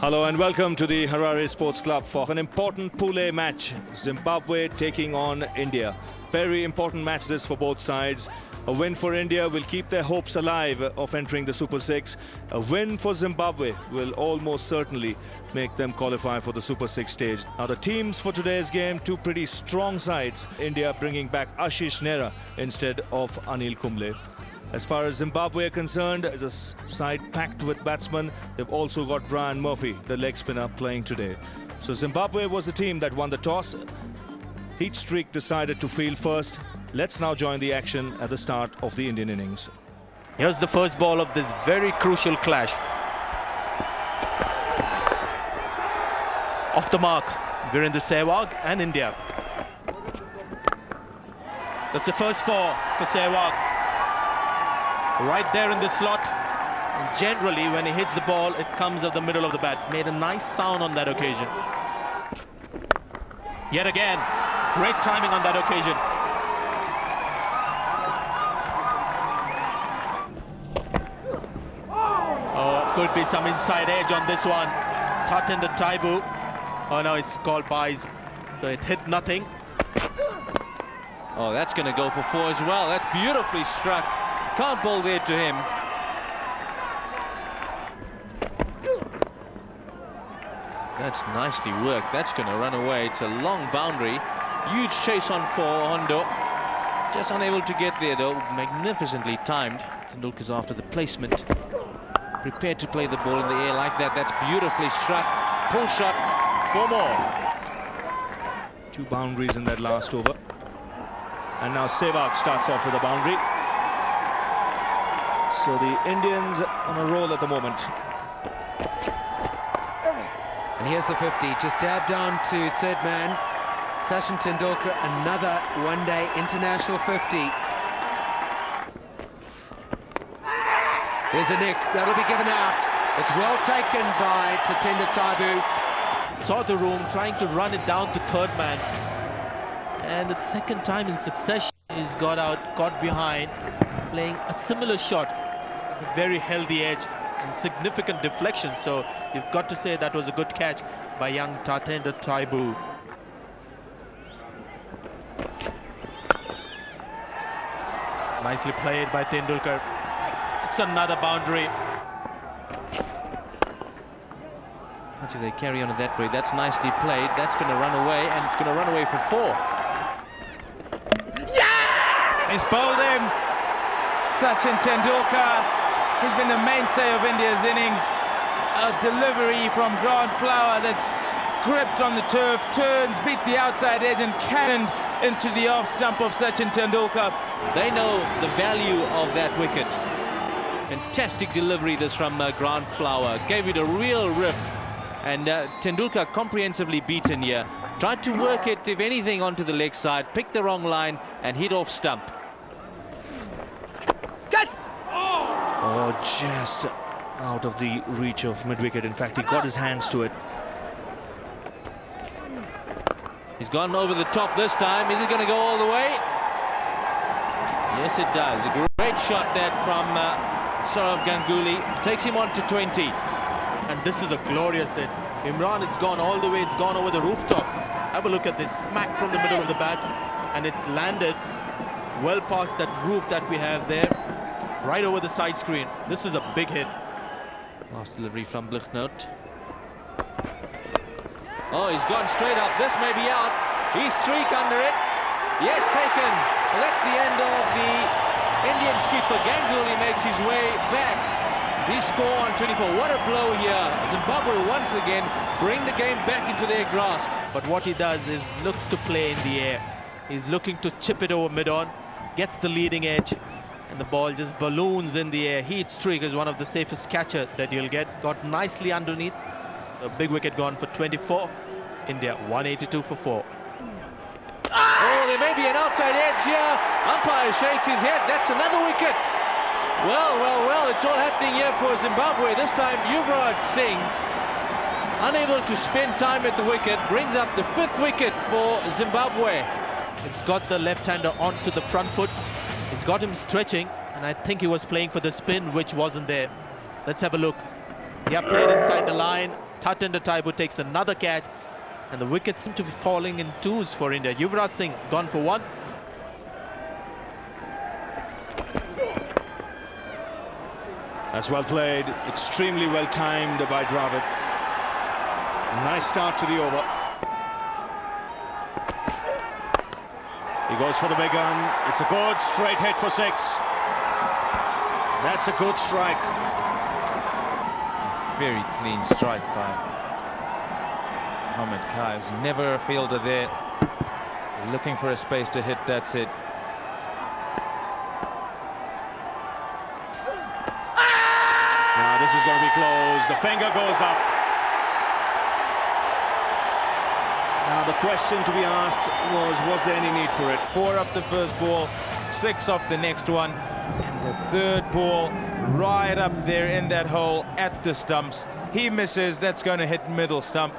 Hello and welcome to the Harare Sports Club for an important Pool A match. Zimbabwe taking on India. Very important match this for both sides. A win for India will keep their hopes alive of entering the Super 6. A win for Zimbabwe will almost certainly make them qualify for the Super 6 stage. Now the teams for today's game, two pretty strong sides. India bringing back Ashish Nehra instead of Anil Kumble. As far as Zimbabwe are concerned, it's a side packed with batsmen. They've also got Brian Murphy, the leg spinner, playing today. So Zimbabwe was the team that won the toss. Heat Streak decided to field first. Let's now join the action at the start of the Indian innings. Here's the first ball of this very crucial clash. Off the mark, Virendra Sehwag and India. That's the first four for Sehwag. Right there in the slot. And generally, when he hits the ball, it comes at the middle of the bat. Made a nice sound on that occasion. Yet again, great timing on that occasion. Oh, could be some inside edge on this one. Tatenda Taibu. Oh no, it's called buys. So it hit nothing. Oh, that's going to go for four as well. That's beautifully struck. Can't bowl there to him. That's nicely worked. That's going to run away. It's a long boundary. Huge chase on for Hondo. Just unable to get there though. Magnificently timed. Tendulkar's after the placement. Prepared to play the ball in the air like that. That's beautifully struck. Pull shot. Four more. Two boundaries in that last over. And now Sehwag starts off with a boundary. So the Indians on a roll at the moment. And here's the 50, just dabbed down to third man. Sachin Tendulkar, another one-day international 50. There's a nick, that'll be given out. It's well taken by Tatenda Taibu. Saw the room, trying to run it down to third man. And the second time in succession, he's got out, got behind, playing a similar shot. A very healthy edge and significant deflection. So you've got to say that was a good catch by young Tatenda Taibu. Nicely played by Tendulkar. It's another boundary. Until they carry on at that rate. That's nicely played. That's going to run away, and it's going to run away for four. He's bowled him. Sachin Tendulkar. He's been the mainstay of India's innings. A delivery from ground flower that's gripped on the turf, turns, beat the outside edge and cannoned into the off stump of Sachin Tendulkar. They know the value of that wicket. Fantastic delivery this from ground flower. Gave it a real rip. And Tendulkar comprehensively beaten here. Tried to work it, if anything, onto the leg side, picked the wrong line and hit off stump. Oh, just out of the reach of mid-wicket. In fact, he got his hands to it. He's gone over the top this time. Is it going to go all the way? Yes, it does. A great shot that from Saurav Ganguly. Takes him on to 20. And this is a glorious hit. Imran, it's gone all the way. It's gone over the rooftop. Have a look at this. Smack from the middle of the bat. And it's landed well past that roof that we have there. Right over the side screen. This is a big hit. Last delivery from Blichnout. Oh, he's gone straight up. This may be out. He's streak under it. Yes, taken. Well, that's the end of the Indian skipper. Ganguly makes his way back. He score on 24. What a blow here. Zimbabwe once again bring the game back into their grasp. But what he does is looks to play in the air. He's looking to chip it over mid-on. Gets the leading edge. And the ball just balloons in the air. Heat Streak is one of the safest catcher that you'll get. Got nicely underneath. A big wicket gone for 24. India 182 for 4. Oh, there may be an outside edge here. Umpire shakes his head. That's another wicket. Well, it's all happening here for Zimbabwe. This time Yuvraj Singh, unable to spend time at the wicket, brings up the 5th wicket for Zimbabwe. It's got the left-hander onto the front foot. It's got him stretching, and I think he was playing for the spin, which wasn't there. Let's have a look. Yeah, played inside the line. Tatenda Taibu takes another catch, and the wickets seem to be falling in twos for India. Yuvraj Singh gone for one. That's well played, extremely well timed by Dravid. Nice start to the over. He goes for the big gun. It's a good straight hit for 6. That's a good strike. Very clean strike by Mohammad Kai's. Never a fielder there. Looking for a space to hit, that's it. Now this is going to be close. The finger goes up. Now the question to be asked was there any need for it? 4 off the first ball, 6 off the next one, and the third ball right up there in that hole at the stumps. He misses. That's going to hit middle stump.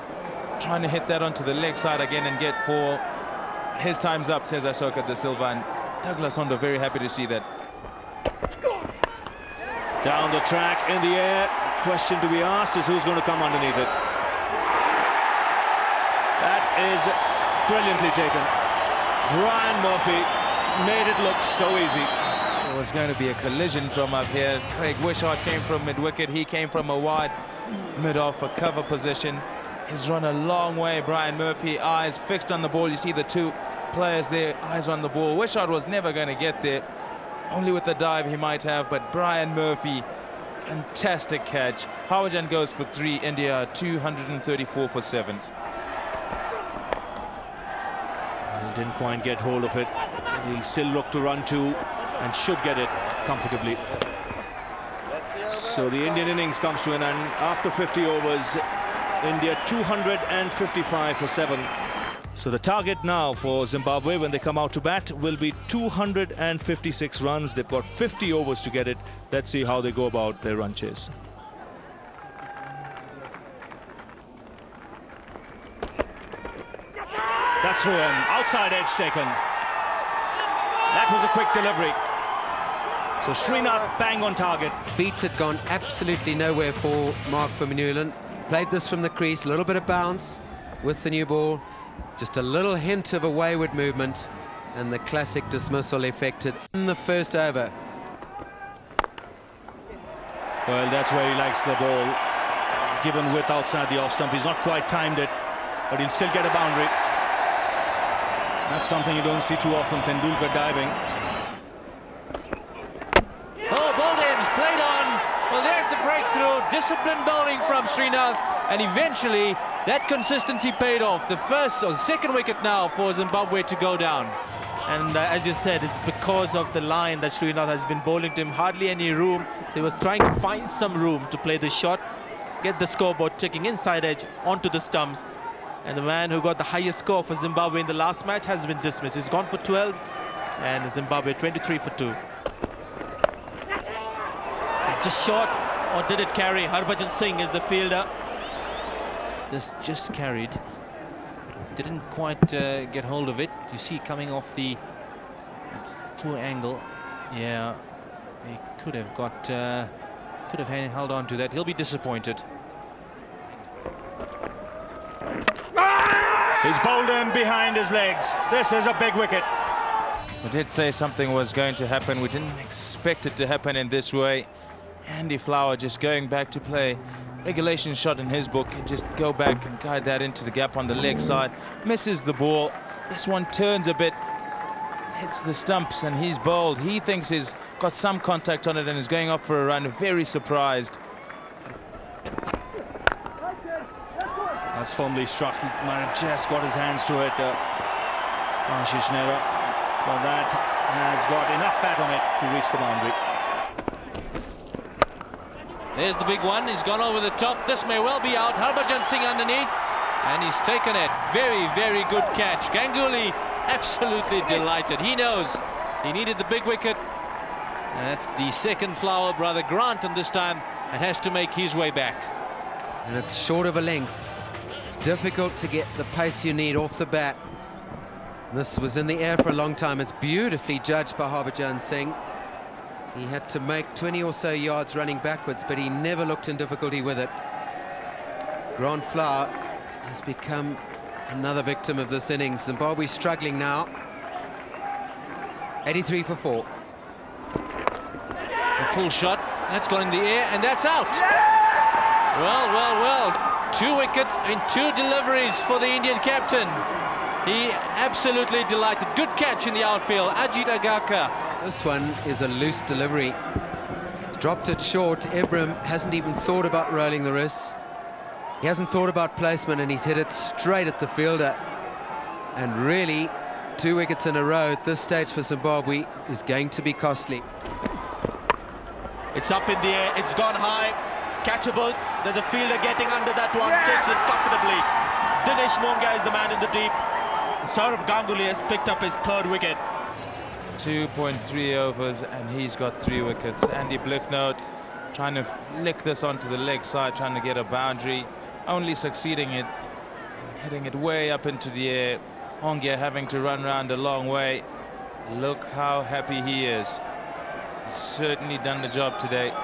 Trying to hit that onto the leg side again and get 4. His time's up, says Ashoka De Silva, and Douglas Hondo very happy to see that. Down the track, in the air. Question to be asked is who's going to come underneath it. That is brilliantly taken. Brian Murphy made it look so easy. It was going to be a collision from up here. Craig Wishart came from mid-wicket. He came from a wide mid-off for cover position. He's run a long way, Brian Murphy. Eyes fixed on the ball. You see the 2 players there, eyes on the ball. Wishart was never going to get there. Only with the dive he might have, but Brian Murphy, fantastic catch. Harbhajan goes for 3. India 234 for 7. He didn't quite get hold of it. He'll still look to run 2 and should get it comfortably. So the Indian innings comes to an end. After 50 overs, India 255 for 7. So the target now for Zimbabwe when they come out to bat will be 256 runs. They've got 50 overs to get it. Let's see how they go about their run chase. That's through him. Outside edge taken. That was a quick delivery. So Srinath bang on target. Feet had gone absolutely nowhere for Mark Vermeulen. Played this from the crease, a little bit of bounce with the new ball. Just a little hint of a wayward movement, and the classic dismissal effected in the first over. Well, that's where he likes the ball. Given width outside the off stump, he's not quite timed it, but he'll still get a boundary. That's something you don't see too often, Tendulkar diving. Oh, Bolden's played on. Well, there's the breakthrough. Disciplined bowling from Srinath, and eventually that consistency paid off. The first or second wicket now for Zimbabwe to go down. And as you said, it's because of the line that Srinath has been bowling to him. Hardly any room. So he was trying to find some room to play the shot, get the scoreboard ticking inside edge onto the stumps. And the man who got the highest score for Zimbabwe in the last match has been dismissed. He's gone for 12, and Zimbabwe 23 for 2. Just short, or did it carry? Harbhajan Singh is the fielder. This just carried. Didn't quite get hold of it. You see coming off the poor angle. Yeah, he could have got, could have held on to that. He'll be disappointed. He's bowled him behind his legs. This is a big wicket. We did say something was going to happen. We didn't expect it to happen in this way. Andy Flower just going back to play. Regulation shot in his book. Can just go back and guide that into the gap on the leg side. Misses the ball. This one turns a bit. Hits the stumps and he's bowled. He thinks he's got some contact on it and is going off for a run. Very surprised. That's firmly struck. He might have just got his hands to it. Ashish Nehra. But that has got enough bat on it to reach the boundary. There's the big one. He's gone over the top. This may well be out. Harbhajan Singh underneath, and he's taken it. Very, very good catch. Ganguly absolutely delighted. He knows he needed the big wicket. And that's the second Flower brother Grant, and this time it has to make his way back. And it's short of a length. Difficult to get the pace you need off the bat. This was in the air for a long time. It's beautifully judged by Harbhajan Singh. He had to make 20 or so yards running backwards, but he never looked in difficulty with it. Grant Flower has become another victim of this innings. Zimbabwe struggling now. 83 for 4. A full shot, that's gone in the air, and that's out. Well. 2 wickets in 2 deliveries for the Indian captain. He absolutely delighted. Good catch in the outfield, Ajit Agaka. This one is a loose delivery. Dropped it short. Ibrahim hasn't even thought about rolling the wrists. He hasn't thought about placement, and he's hit it straight at the fielder. And really, 2 wickets in a row at this stage for Zimbabwe is going to be costly. It's up in the air, it's gone high, catchable. There's a fielder getting under that one, takes it comfortably. Dinesh Monga is the man in the deep. Saurav Ganguly has picked up his 3rd wicket. 2.3 overs and he's got 3 wickets. Andy Blicknote trying to flick this onto the leg side, trying to get a boundary, only succeeding it, hitting it way up into the air. Ongia having to run around a long way. Look how happy he is. He's certainly done the job today.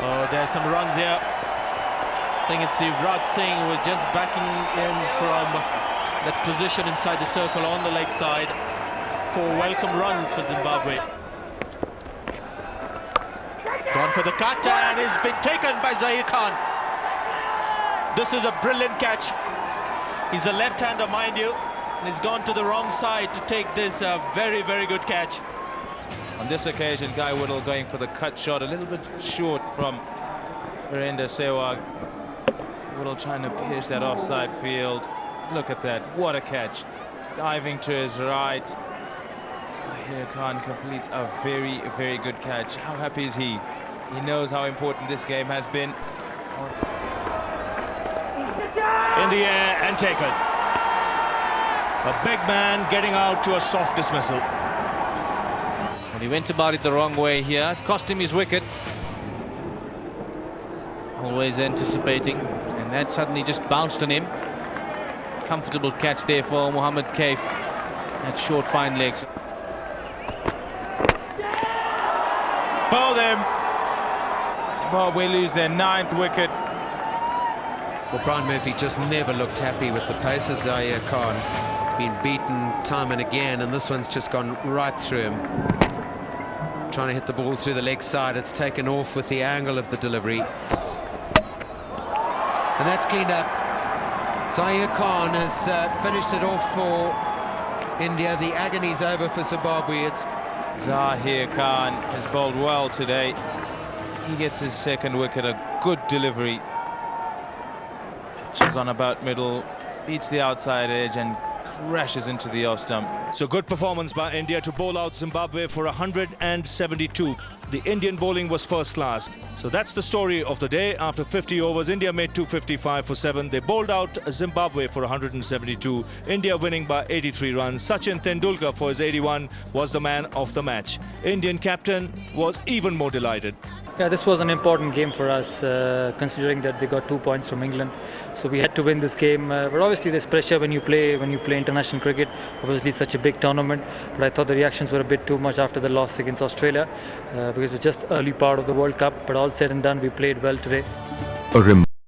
Oh, there's some runs here. I think it's Yuvraj Singh who was just backing in from that position inside the circle on the leg side for welcome runs for Zimbabwe. Gone for the cut, and he's been taken by Zahir Khan. This is a brilliant catch. He's a left-hander, mind you, and he's gone to the wrong side to take this very, very good catch. On this occasion, Guy Woodall going for the cut shot, a little bit short from Virender Sehwag. Woodall trying to pierce that offside field. Look at that, what a catch. Diving to his right. Zahir Khan completes a very, very good catch. How happy is he? He knows how important this game has been. In the air and taken. A big man getting out to a soft dismissal. And he went about it the wrong way here. It cost him his wicket. Always anticipating, and that suddenly just bounced on him. Comfortable catch there for Mohammad Kaif at short fine legs. Bowled him. Zimbabwe lose their 9th wicket. Well, Brian Murphy just never looked happy with the pace of Zahir Khan. He's been beaten time and again, and this one's just gone right through him. Trying to hit the ball through the leg side. It's taken off with the angle of the delivery. And that's cleaned up. Zahir Khan has finished it off for India. The agony's over for Zimbabwe. It's Zahir Khan has bowled well today. He gets his 2nd wicket, a good delivery. Pitches on about middle, beats the outside edge and crashes into the off stump. So good performance by India to bowl out Zimbabwe for 172. The Indian bowling was first class. So that's the story of the day. After 50 overs, India made 255 for 7. They bowled out Zimbabwe for 172. India winning by 83 runs. Sachin Tendulkar for his 81 was the man of the match. Indian captain was even more delighted. Yeah, this was an important game for us, considering that they got 2 points from England. So we had to win this game. But obviously there's pressure when you play international cricket. Obviously such a big tournament. But I thought the reactions were a bit too much after the loss against Australia, because it was just early part of the World Cup. But all said and done, we played well today.